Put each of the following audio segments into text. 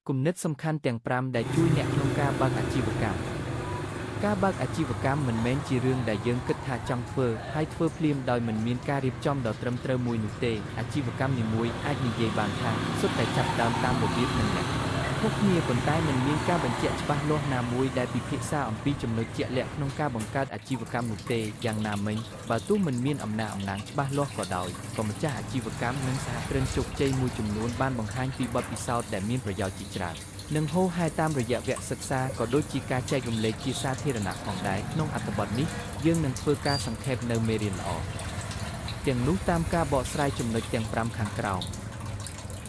គំនិតសំខាន់ទាំង5ដែលជួយអ្នកក្នុងការបើកអាជីវកម្មការបើកអាជីវកម្មមិនមែនជារឿងដែលយើងគិតថាចង់ធ្វើហើយធ្វើភ្លាមដោយមិនមានការរៀបចំដ៏ត្រឹមត្រូវមួយនោះទេអាជីវកម្មនីមួយអាចនិយាយបានថាសុទ្ធតែចាប់ផ្ដើមតាមរបៀបនឹងអ្នកខុសគ្នាប៉ុន្តែមិនមានការបញ្ជាក់ច្បាស់លាស់ណាមួយដែលពិភាក្សាអំពីចំណុចជាក់លាក់ក្នុងការបង្កើតអាជីវកម្មនោះទេយ៉ាងណាមិញបើទោះមិនមានអំណះច្បាស់លាស់ក៏ដោយក៏ម្ចាស់អាជីវកម្មនិងសហគ្រិនជោគជ័យមួយចំនួនបានបង្ហាញពីបទពិសោធន៍ដែលមានប្រយោជន៍ជាច្រើននិងហូរហែតាមរយៈវគ្គសិក្សាក៏ដូចជាការចែករំលែកជាសាធារណៈផងដែរក្នុងអត្ថបទនេះយើងនឹងធ្វើការសង្ខេបនៅមេរៀនល្អទាំងនោះតាមការបកស្រាយចំណុចទាំង5ខាងក្រោម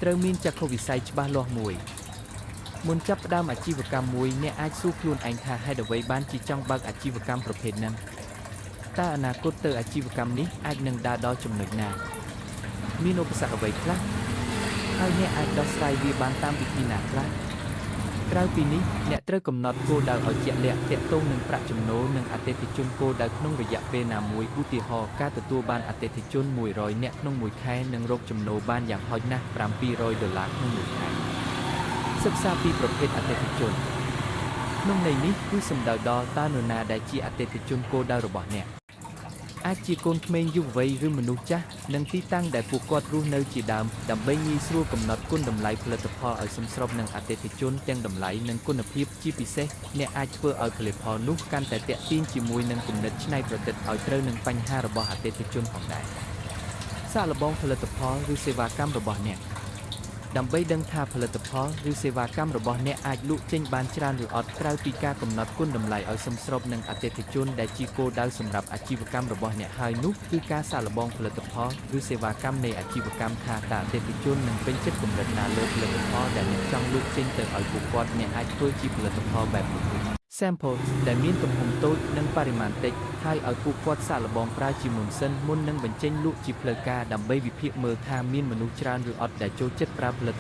ត្រូវមានចក្ខុវិស័យច្បាស់លាស់មួយមុនចាប់ផ្ដើមអាជីវកម្មមួយអ្នកអាចសួរខ្លួនឯងថាហេតុអ្វីបានជាចង់បើកអាជីវកម្មប្រភេទហ្នឹងតើអនាគតទៅអាជីវកម្មនេះអាចនឹងដើរដល់ចំណុចណាមានឧបសគ្គអ្វីខ្លះហើយអ្នកអាចដោះស្រាយវាបានតាមវិធីណាខ្លះក្រៅពីនេះអ្នកត្រូវកំណត់គោលដៅឲ្យជាក់លាក់ទាក់ទងនឹងប្រាក់ចំណូលនិងអតិថិជនគោលដៅក្នុងរយៈពេលណាមួយឧទាហរណ៍ការទទួលបានអតិថិជន100នាក់ក្នុងមួយខែនិងរកចំណូលបានយ៉ាងហោចណាស់$700ក្នុងមួយខែសិក្សាពីប្រភេទអតិថិជនក្នុងន័យនេះគឺសំដៅដល់តើនរណាដែលជាអតិថិជនគោលដៅរបស់អ្នកអាចជាកូនក្មេងយុវវ័យឬមនុស្សចាស់និងទីតាំងដែលពួកគាត់រស់នៅជាដើមដើម្បីងាយស្រួលកំណត់គុណតម្លៃផលិតផលឲ្យសមស្របនឹងអតិថិជនទាំងតម្លៃនិងគុណភាពជាពិសេសអ្នកអាចធ្វើឲ្យផលិតផលនោះកាន់តែទាក់ទាញជាមួយនឹងគំនិតច្នៃប្រឌិតឲ្យត្រូវនឹងបញ្ហារបស់អតិថិជនផងដែរសាកល្បងផលិតផលឬសេវាកម្មរបស់អ្នកដើម្បីដឹងថាផលិតផលឬសេវាកម្មរបស់អ្នកអាចលក់ចេញបានច្រើនឬអត់ក្រៅពីការកំណត់គុណតម្លៃឲ្យសមស្របនឹងអតិថិជនដែលជាគោលដៅសម្រាប់អាជីវកម្មរបស់អ្នកហើយនោះគឺការសាកល្បងផលិតផលឬសេវាកម្មនៃអាជីវកម្មថាតើអតិថិជននឹងពេញចិត្តកម្រិតណាលើផលិតផលដែលអ្នកចង់លក់ចេញទៅឲ្យពួកគាត់អ្នកអាចធ្វើជាផលិតផលបែបនេះsample ដែលមានទំហំតូចនិងបរិមាណតិចហើយឲ្យពួកគាត់សាកល្បងប្រើជាមុនសិនមុននឹងបញ្ចេញលក់ជាផ្លូវការដើម្បីវិភាគមើលថាមានមនុស្សច្រើនឬអត់ដែលចូលចិត្តប្រើផលិត